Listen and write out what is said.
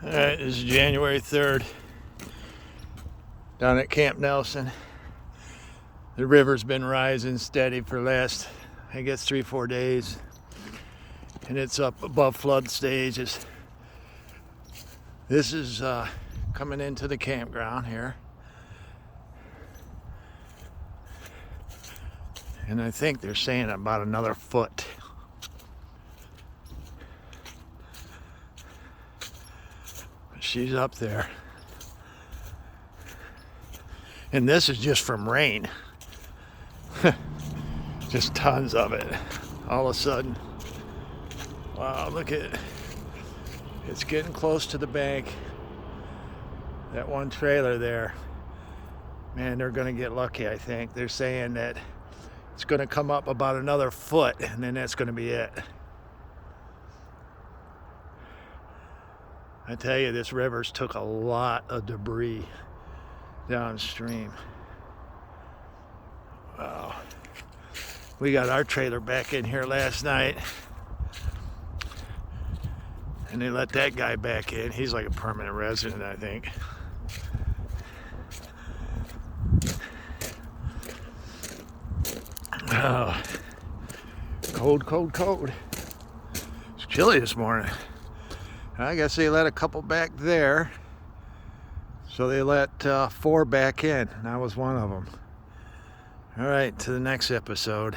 Alright, this is January 3rd down at Camp Nelson. The river's been rising steady for the last, I guess, 3-4 days, and it's up above flood stages. This is coming into the campground here, and I think they're saying about another foot. She's up there, and this is just from rain. Just tons of it all of a sudden. Wow, look at it. It's getting close to the bank. That one trailer there, man, they're gonna get lucky. I think they're saying that it's gonna come up about another foot, and then that's gonna be it. I tell you, this river's took a lot of debris downstream. Wow. We got our trailer back in here last night, and they let that guy back in. He's like a permanent resident, I think. Oh, cold, cold, cold. It's chilly this morning. I guess they let a couple back there, so they let 4 back in, and I was one of them. All right, to the next episode.